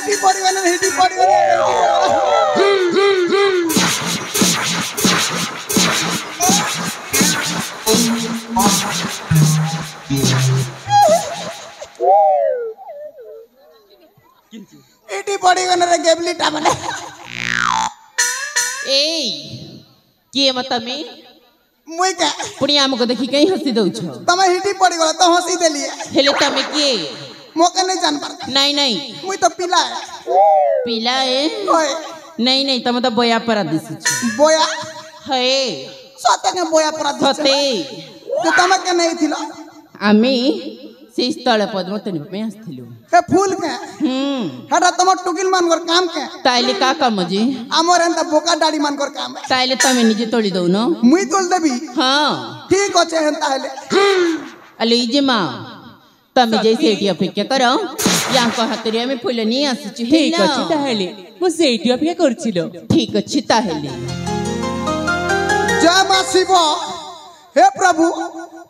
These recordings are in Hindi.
हिटी पड़ी हिटी पड़ी रे गेबली टामने ए किए मतमे मुई के पुणी हमको देखि कहीं हंसी दउछ तमे हिटी पड़ी गला तो हंसी देलिए हेले तमे के मोके नहीं जान पर नहीं नहीं मुई तो पिला है ओए नहीं नहीं तमे तो बोया पर दिस बोया है सते के बोया पर सते तो तमे के नहीं थिलो आमी से स्थल पद्मतनी में आस्थिलु हे फूल के हटा तम टुकिल मान कर काम के ताइले का काम जी हमर एंता बोका दाढ़ी मान कर काम ताइले तमे निजे तोड़ी दउ न मुई तोल देबी हां ठीक होचे एंता हेले अले जे मां तमे जैसे एटी अपेक्षा करो या को हातरिया में फूल नहीं आसुची ठीक अछि ताहेले मो सेठी अपेक्षा करछिलो ठीक अछि ताहेले जय मां शिव हे प्रभु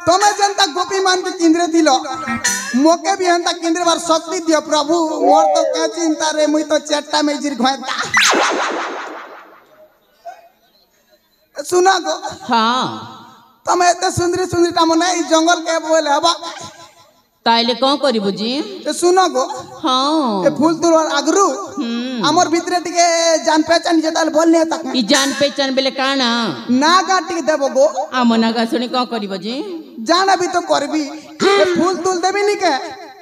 तमे जनता गोपी मान के केंद्र दिलो मोके भी हंता केंद्र बार शक्ति दियो प्रभु मोर तो क्या चिंता रे मुई तो चट्टा में जिर घोता सुना गो हां तमे एते सुंदरी टाम नहीं जंगल के बोले हबा ताइले कौन करिबो जी ए सुनो गो हां ए फूल तुलर आगरू हमर भीतरे टिके जान पहचान जेताल बोलने तक ई जान पहचान बेले काना ना गाटी देबो गो आमना गा सुनी कौन करिबो जी जाना भी तो करबी ए फूल तुल देबी नी के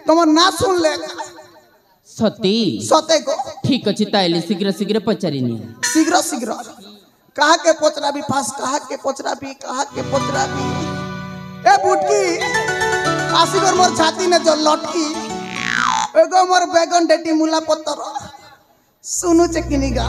तुमर ना सुन ले सती सते को ठीक अछि ताइले शीघ्र शीघ्र पचारिनी शीघ्र कहा के पोचरा भी फास कहा के पोचरा भी ए बुटकी आसिगर मोर छाती ने जो लटकी एगो मोर बैगन डेटी मुला पत्तर सुनु चकिनीगा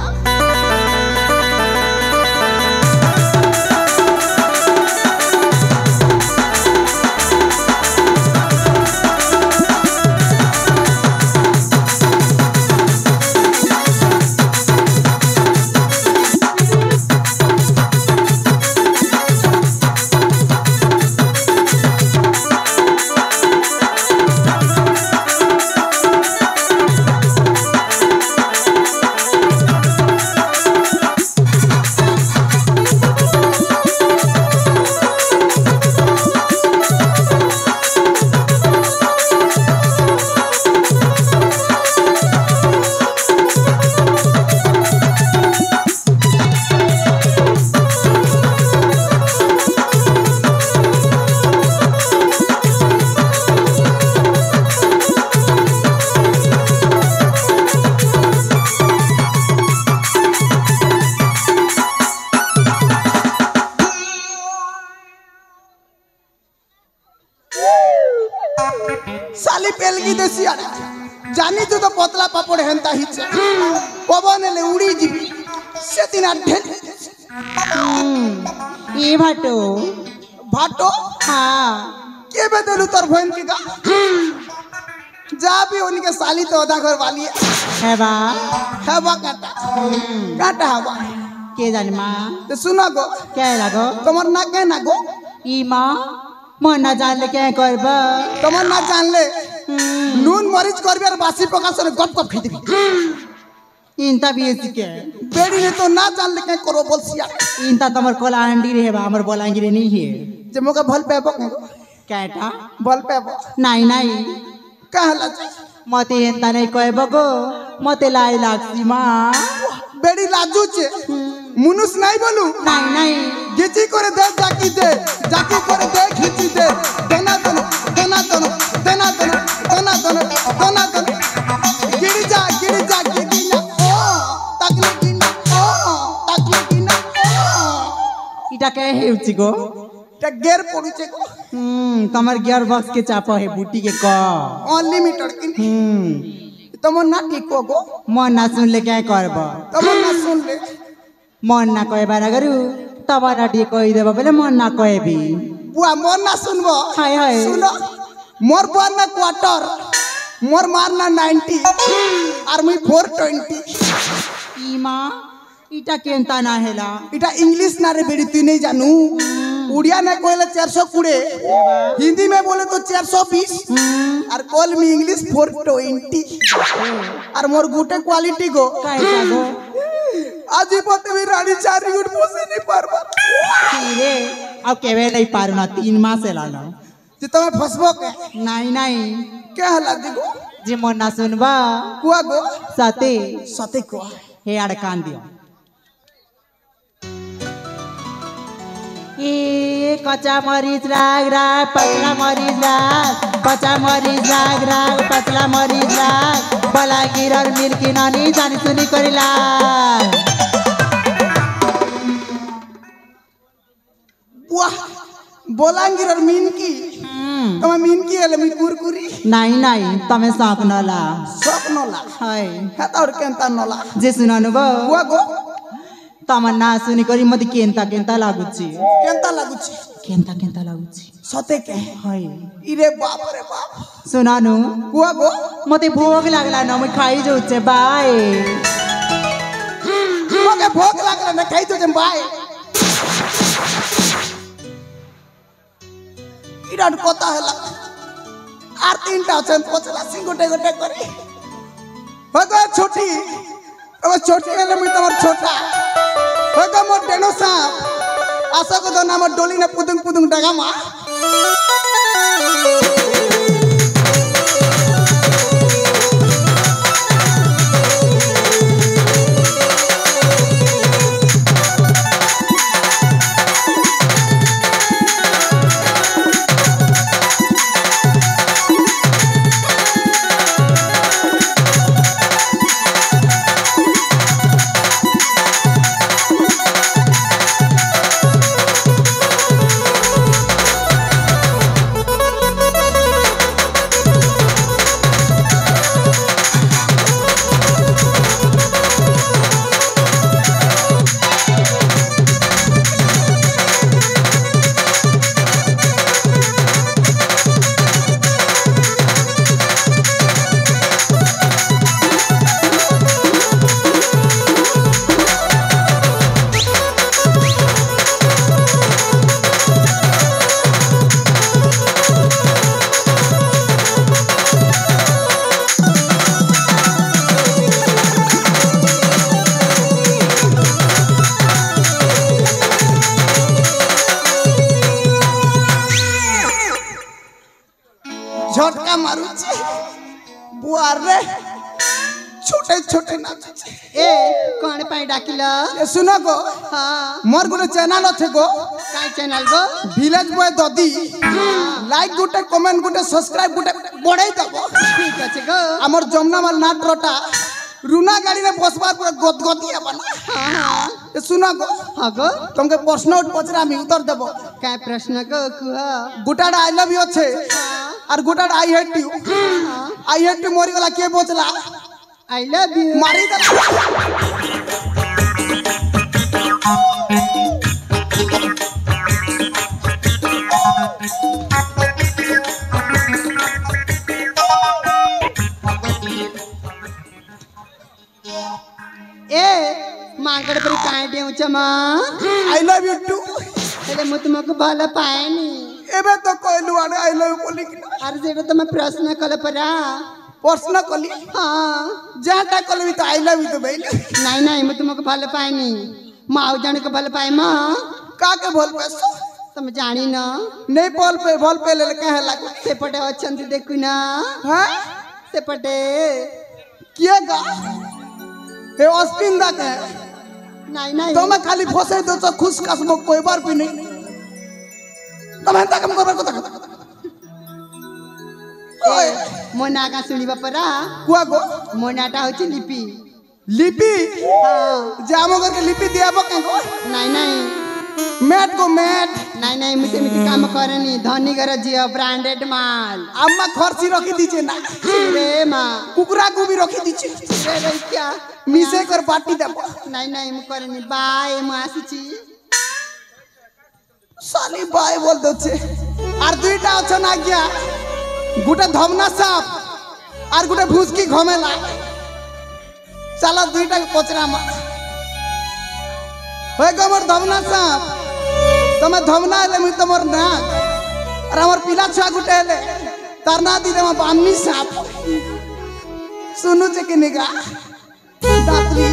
साली पेलगी देसी आड़े जानी तू तो पतला पापड़ हेंता हिच पवन ले उड़ी जीबी से दिन अढे ए भाटो हां के बदलू तोर बहन के का जा भी उनके साली तो आधा घर वाली है बा काटा हवा के जान मां तो सुनो गो क्या लागो तमर ना के ना गो ई मां मन ना जान ले क्या करबा तमर ना जान ले नून मरीच करबे और बासी पका से गप गप खई देबी इनता भी ऐसी के बेड़ी ने तो ना जान ले के करो बोलसिया इनता तमर कोला अंडी रे बा हमर बोलांगी रे नहीं है जे मोके भल पेबो कैटा भल पेबो नहीं कहला मते एंता नहीं कहबो गो मते लाई लागसी मां बेड़ी लाजू छे मुनुस नहीं बोलू नहीं गेची करे दे जाकी करे दे खींची दे देना गिरी जा गिरी ना तकली ना इटा के हेउची गो ता गेर पड़ुचे को तमर गियर बॉक्स के चापा है बूटी के को अनलिमिटेड किन तमन ना ठीक हो गो मन ना सुन ले क्या करबो तमन ना सुन ले मन ना कहबा ना करू तबरा डी कहि देबो बोले मन ना कहबी बुआ मन ना सुनबो हाय सुनो मोर बुआ ना क्वार्टर मोर मारना 90 और मुई 420 ई मां इटा केंता ना हेला इटा इंग्लिश ना रे बेड़ी तू नहीं जानू उड़िया में कहले 420, हिंदी में बोले तो 420 और कॉल में इंग्लिश 420 और मोर गुटे क्वालिटी गो कैसा गो आज पते भी रानी 4 गुट पोसे नहीं पारबा रे अब केवे नहीं पारू ना 3 मास से लाना जे तमे फसबो के नहीं नहीं क्या हला दिगो जे मन ना सुनबा कुआ गो सते सते कुआ हे आड़ कान दियो ए कच्चा मरीच राग राग पतला मरीच राग कच्चा मरीच राग राग पतला मरीच राग बलागीर और मिल्की नानी जानी सुनी करिला वाह बोलांगिर और मीनकी तमे मीनकी हले मी कुरकुरी नहीं नहीं तमे साक नला सब नला हाय हेता और केंता नला जे सुनानु गो कुआ गो तमन्ना सुनी करी मते केंता केंता लागुची केंता लागुची केंता लागुची सते के हाय इरे बाप रे बाप सुनानु कुआ गो मते भोग लागला न मैं खाई जोचे बाय मगे भोग लागला न खाई जोचे बाय इराड कोता हला आर 3टा छन पोचला सिंगोटे गोटे करी भगो छोटी अब छोटी हले मी तमर छोटा भगो मोर डेनो साप आशा को नाम डोली ने पुदुंग पुदुंग डगामा झटका मारुचे बुआर रे छोटे छोटे नाचे ए कोन पाई डाकिला ए सुनो गो हां मोर गुलो चैनल আছে गो काय चैनल गो ভিলেজ বয় দদি লাইক গুটে কমেন্ট গুটে সাবস্ক্রাইব গুটে বড়াই দেবো ठीक আছে গো আমার জমনামাল নাটরটা রুনা গাড়ি রে বসবার পুরো গদগদি হবনা हां हां ए सुनो गो हां गो तुमके प्रश्न पचरा আমি উত্তর দেব काय प्रश्न गो कुहा গুটাড়া আই লাভ ইউ আছে আর গুটাড়া I hate you I hate you মরি গলা কে বচলা आई लव यू मारी दे ए मांगड़ पर काय देउछ मा आई लव यू टू हेले मु तुमको भल पाएनी एबे तो कहलु आने आई लव यू बोली कि अरे जेटा तुम प्रश्न कल परा प्रश्न कली हां जाटा कली तो आई लव यू तो बेली नहीं नहीं मु तुमको भल पाएनी माऊ जन को भल पाए मां का के बोल पैसो तुम जानी ना नहीं बोल पे ले कहे लागो सेपटे अछंती देखु ना हां सेपटे किए गा हे अस्पिन दा के नहीं नहीं तो मैं खाली फसे दो तो खुश कसम कोई बार भी नहीं तब हंता कम करबे को ओए मोना का सुनिबा परा कुआ गो मोनाटा होची लिपि लिपि हां जामो करके लिपि दियाबो के गो नहीं नहीं मैट को मैट नहीं नहीं मुझे मिट्टी काम करनी धनी घर जियो ब्रांडेड माल अम्मा खर्ची रखी दीजिए ना रे मां कुकुरा को भी रखी दीजिए रे रे क्या मिसे कर पार्टी देबो नहीं नहीं मु करनी बाय मासीची साली बाय बोल दो छे और दुईटा अछन आज्ञा गुटे धमना साप और गुटे भूसकी घमेला चला दुईटा के पचरा मा होय गमर धमना साप তুমি ধমনা হেলে মুই তোমার না আর আমার পিলা ছুয়া গুটে হেলে তার না দিলে আমার বামনি সাপ শুনুছে কি নিগা দাত্রী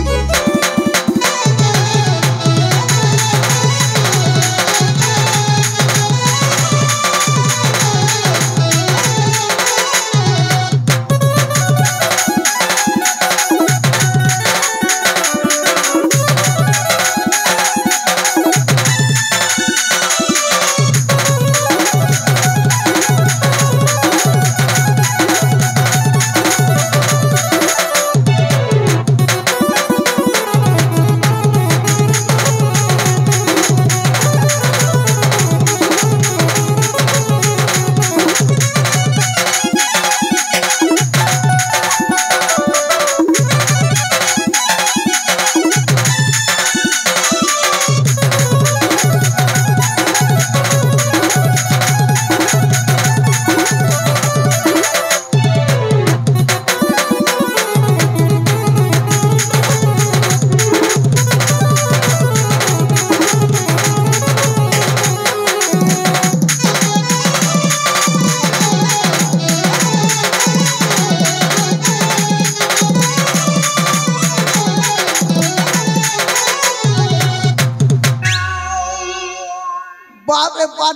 बाप रे बाप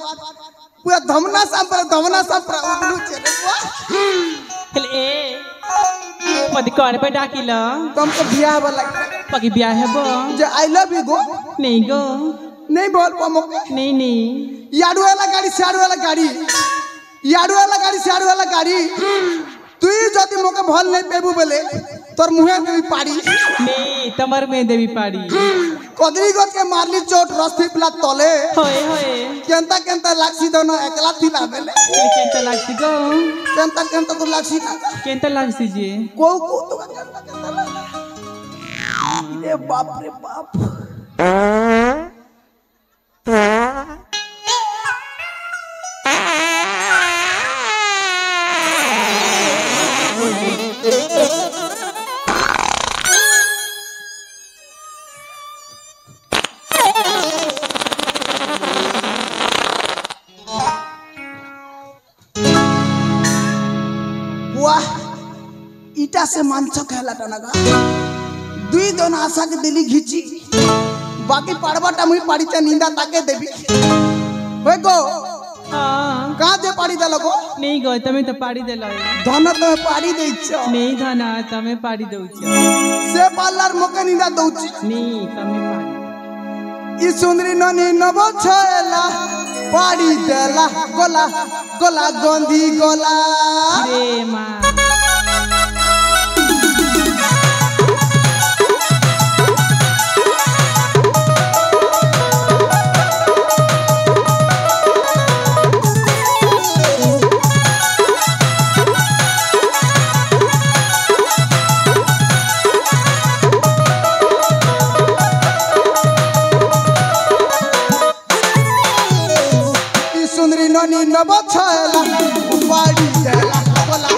पूरा धमना सांपरा उगलू चले हेले मत कोण पे डाकिल तुमको बियाह वाला पकी ब्याह है बो जे आई लव यू गो नहीं गो नहीं बोल पामो नहीं याडू वाला गाड़ी साडू वाला गाड़ी याडू वाला गाड़ी साडू वाला गाड़ी তুই যদি মোকে ভাল নাই পেবু বলে তোর মুহে দেবি পাড়ি नहीं तमर में देवी पाड़ी কদরি গছকে মারলি চোট রস্তি পিলা তলে होए होए কেনতা কেনতা লাগছি দন একলা থিলা বেলে केंता लागसी गो কেনতা কেনতা তো লাগছি না केंता लागसी जी কো কো তো কেনতা কেনতা লাগে রে বাপ রে বাপ इटा से मांस खेला टनागा दुई दोन आशा के दिली घिची बाकी पड़वाटा मुई पाड़ीचा निंदा ताके देबी होय गो हां का दे पाड़ी देलो गो नहीं गो तमे तो पाड़ी देलो धन तो पाड़ी देइछो नहीं धना तमे पाड़ी दउछ से पार्लर मोके निंदा दउची नहीं तमे पाड़ी ई सुंदरी ननी नबो छेला पाड़ी देला गोला गोला गंधी गोला रे मां सुंदरी ननी नबो छेला पाड़ी देला गोला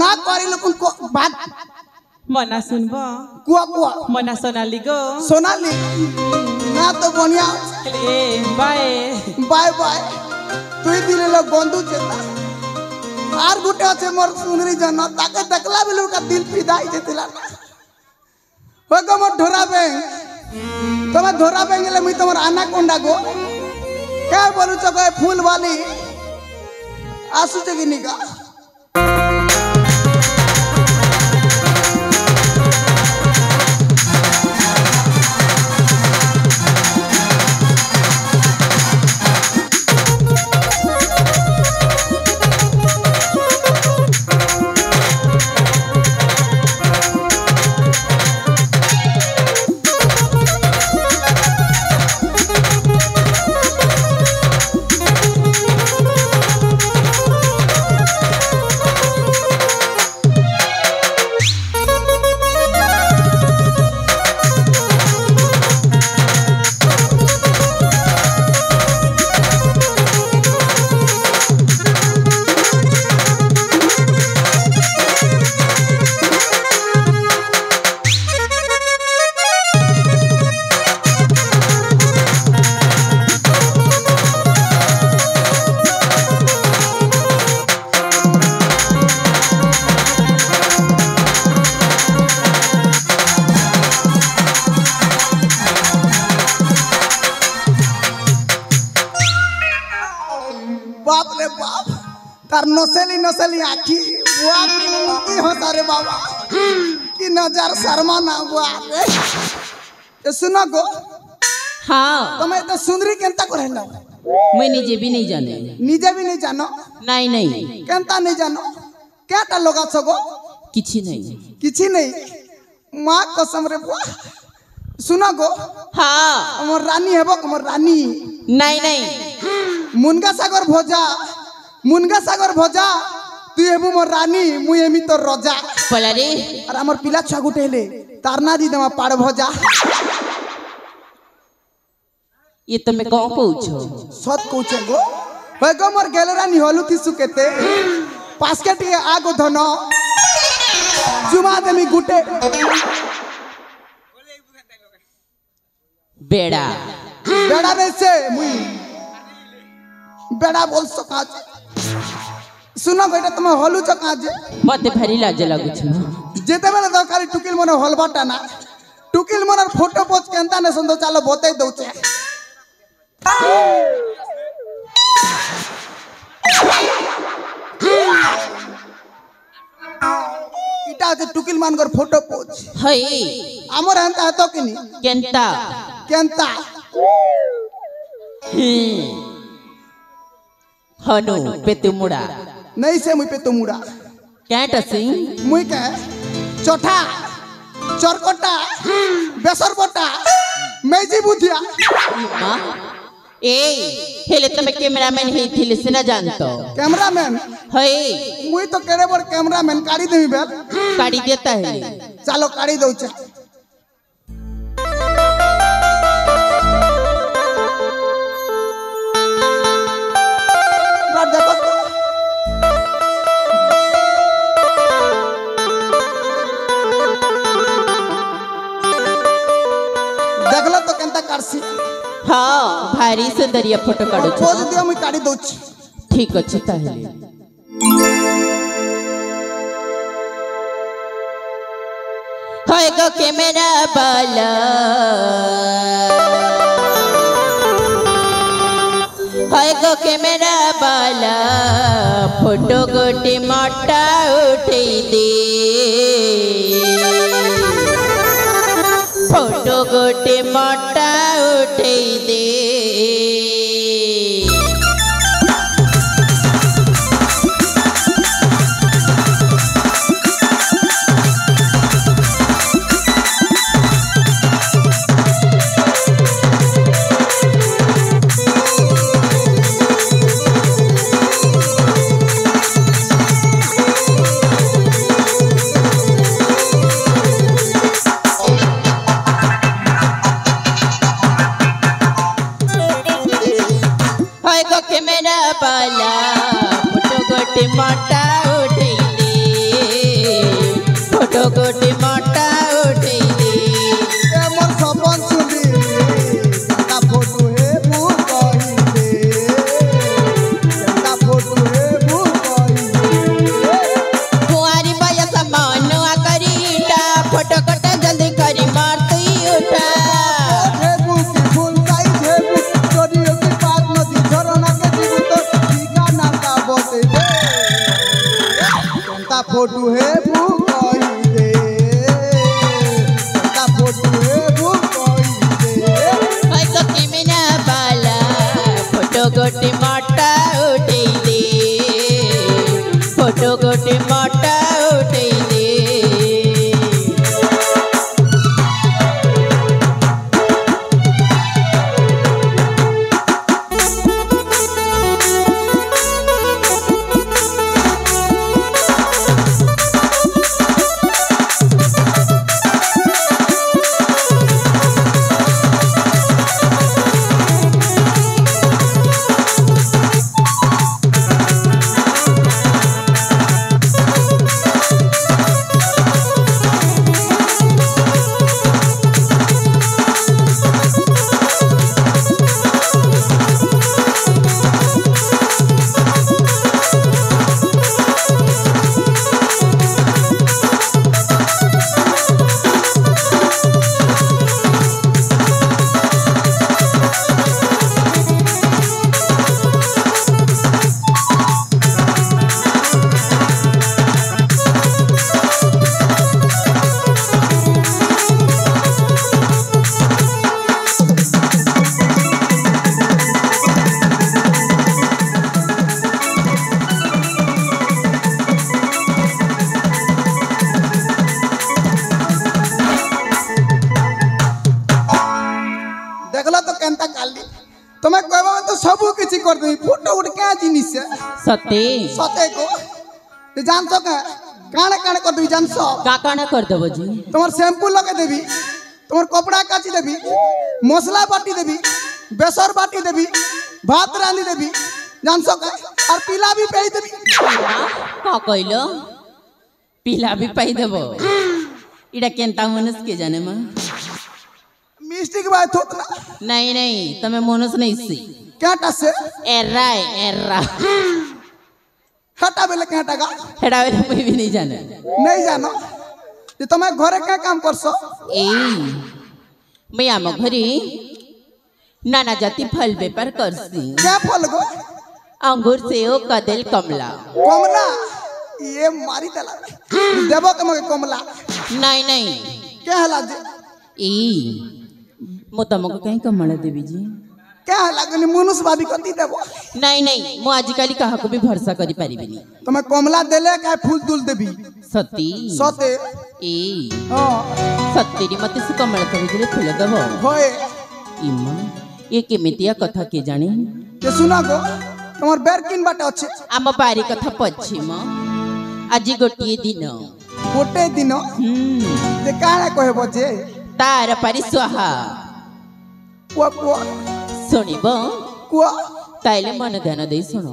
ना करी लोग उनको बात मना सुनबो कुआ कुआ मना सोनाली गो सोनाली ना तो बनिया ए बाय बाय बाय তুই দিলে লোক বন্ধু চেতা আর গুটে আছে মোর সুন্দরী জন তাকে দেখলা বেলু কা দিল ফিদা হই যেতিলা हो गो मोर ढोरा बेंग तुम्हें ढोरा बेंग ले मुई तुम्हार आना कोंडा गो क्या बोलू चको फूल वाली आसु जगी निका बाप रे बाप तार नसेली नसेली आखी बाप की हो तारे बाबा की नजर शर्मा ना बाप रे तो सुनो गो हाँ तुम्हें तो सुंदरी केंता को रहना मैं निजे भी नहीं जाने निजे भी नहीं जानो नहीं नहीं केंता नहीं जानो क्या टा लोगा सगो किछि नहीं किछि नहीं माँ कसम रे बुआ सुनो गो हाँ मोर रानी हेबो मोर रानी नहीं नहीं मुनगा सागर भोजा तू हेबु मोर रानी मुई हेमी तोर रजा पला रे और हमर पिला छुआ गुटेले तारना दी देमा पाड़ भोजा ये तो मैं कौन पूछो सत कोचे गो होय गो मोर गेलरानी होलु थी सुकेते पास्केट के आगो धनो जुमा देमी गुटे बेड़ा बेड़ा नहीं से मुई बेड़ा बोल सका सुनो बेटा तुम होलु चका जे मते भारी लाज लागु छ जेते बेले दरकारी टुकिल मन होलबाटा ना टुकिल मन फोटो पोज केंता ने संदो चालो बतई दउचे इटा जे टुकिल मानकर फोटो पोज हई हमर हंता तो किनी केंता केंता हनु पेतुमुड़ा नहीं से मुई पे तुमुड़ा कैट सिंह मुई के चोठा चरकोटा बेसर बोटा मेजी बुधिया मां ए हेले तमे कैमरामैन हे थिले से ना जानतो कैमरामैन हई मुई तो केड़े बड़ कैमरामैन काढ़ी देबी बेल काढ़ी देता है चलो काढ़ी दउचे बात देखो तो। देखला तो केंता काढ़सी हाँ भारी सुंदरिया फोटो काढो पोज दियो मुई काढ़ी दउची ठीक अछि ताहेले हाय गो कैमरा बाला हाय गो कैमरा बाला फोटो गोटे मोटा उठेई दे फोटो गोटे मोटा उठेई दे बाला फोटो गोटे मोटा उठेई दे फोटो है वो कोई दे का फोटो है वो कोई दे हाय को केमेना बाला फोटो गोटे मोटा उठे दे फोटो गोटे मोटा उठे दे देखला तो केनता काली तुम्हें कहबा तो सब किछि कर दई फोटो उठ के जिनिस से सते सते को ते जान तो काने काने कर दई जान सो का काना कर देबो जी तुम्हार शैम्पू लगे देबी तुम्हार कपड़ा काची देबी मसला बाटी देबी बेसर बाटी देबी भात रांधी देबी जान सो और पीला भी पेई देबी का कहलो पीला भी पाई देबो इडा केनता मनस के जाने मां मिस्टी की बात होत ना नहीं नहीं तमे मनस नहीं सी क्या टसे एर्रा हटा बेले क्या टका हेडा वेला मैं भी नहीं जाने नहीं जानो जे तुम्हें घरे क्या काम करसो ए मैं आम घरी नाना जाति फल बेपार करसी क्या फल गो अंगूर सेव कदल कमला कमला ये मारी तला देबो के मगे कमला नहीं नहीं क्या हला जे ए मो तमको कहीं कमला देवी जी क्या हला गनी मनुष्य भाभी कति देबो नहीं नहीं मो आजिकाली कहा को भी भरोसा करी पारिबिनी तुम्हें कमला देले काय फूल दुल देबी सती सते ए हां सत्तेरी मते से कमला तभी फूल दबो होए इमा ये केमितिया कथा के जाने के सुना गो तुम्हार बेर किन बाटे अच्छे आम बारी कथा पश्चिम आज गोटे दिन गोटे दिन जे काणे कहबो जे तार पारी स्वाहा कुआ कुआ शुणब कुआ ताइले मन ध्यान दे शुण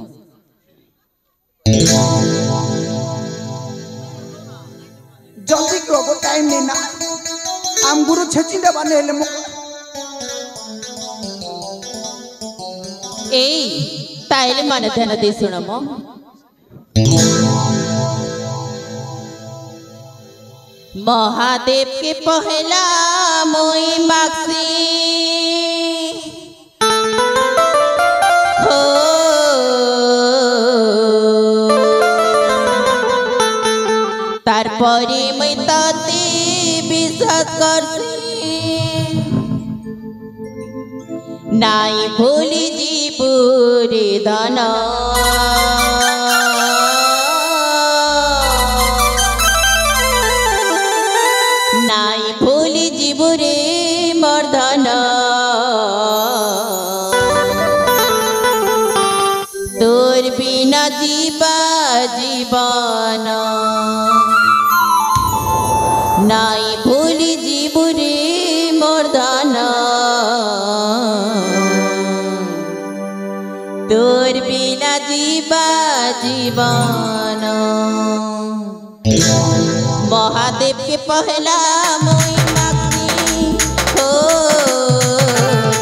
जल्दी करो गो टाइम नहीं ना आम गुरु छेची दे बने ले मो ए ताइले मन ध्यान दे शुण मो महादेव के पहला मोई माक्सी हो तारपरे मैं ताते विश्वास करसी नाई भूली जीवरे दाना नाई भूली जीवरे मर्दना तोर बिना जीवा जीवन नाई भूली जीवरे मर्दना तोर बिना जीवा जीवन महादेव के पहला मोई माक्सी हो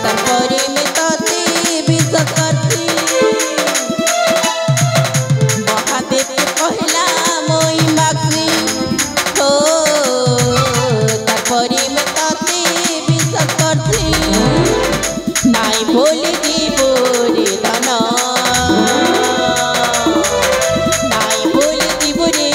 तारपरे में ताते विश्वास करती महादेव के पहला मोई माक्सी हो तारपरे में ताते विश्वास करती नाई भोले जीवरे धना नाई भोले जीवरे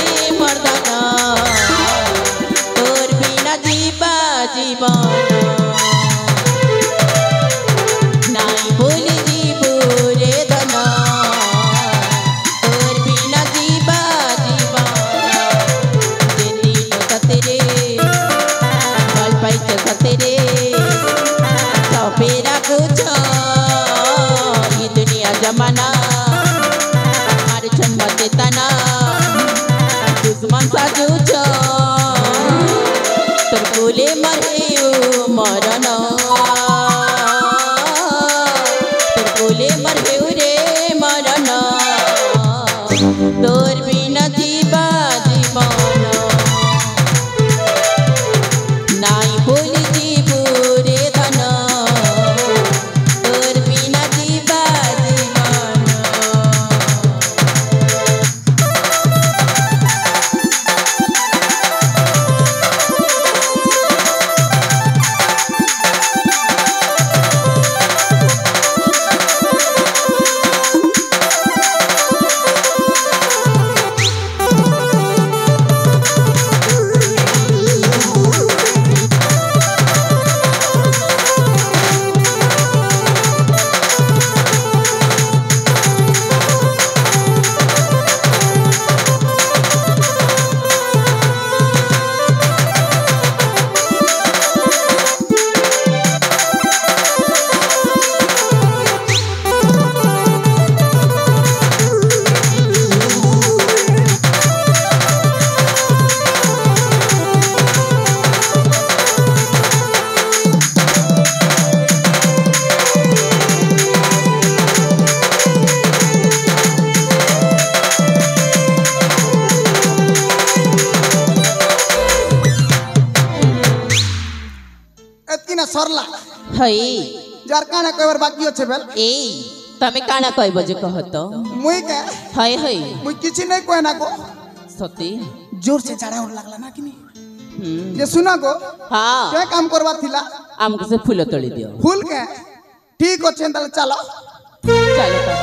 हेउछ तोर कोले मर हेउ मरन तोर कोले मर हेउ रे मरन तोर बिना जीवा जीवन नाई भूली जीवू रे धन तोर बिना जीवा जीवन एतकिना सरला हई जार काना कयबार बाकी আছে বেল ए तमे काना कय बजे कहत मुई के हई हई मुई किछि नहीं कोय ना को सती जोर से जाड़ा और लागला ना कि नहीं ये सुना को हां के काम करवा थिला हमको से फूल तोड़ी दियो फूल के ठीक होछे ताले चलो चलो तो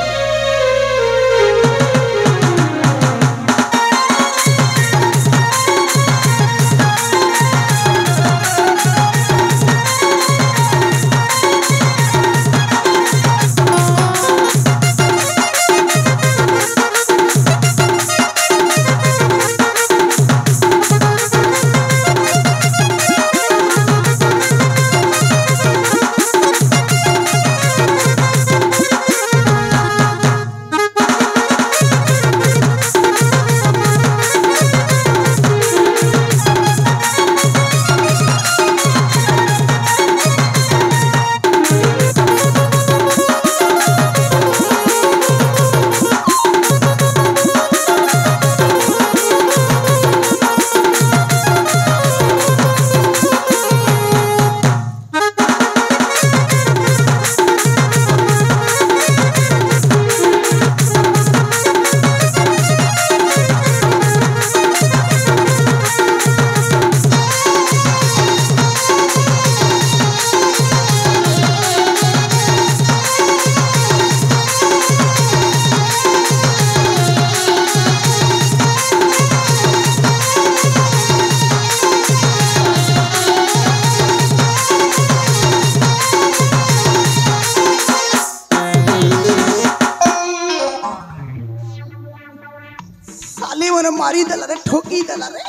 साली मने मारी देला रे ठोकी देला रे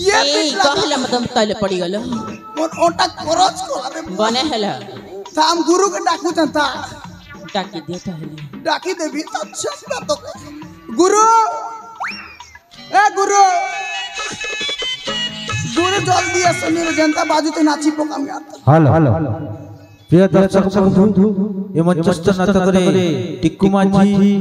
ये ए कहला मतलब तले पड़ी गलो मोर ओटा करज कोला रे बने हला थाम गुरु के डाकू चंता डाकी देता है डाकी देवी तो अच्छा बात तो गुरु ए गुरु गुरु जल्दी असनी रे जनता बाजू ते नाची पोका में आता हेलो प्रिय दर्शक बंधु एवं चष्ट नाटक रे टिक्कू माझी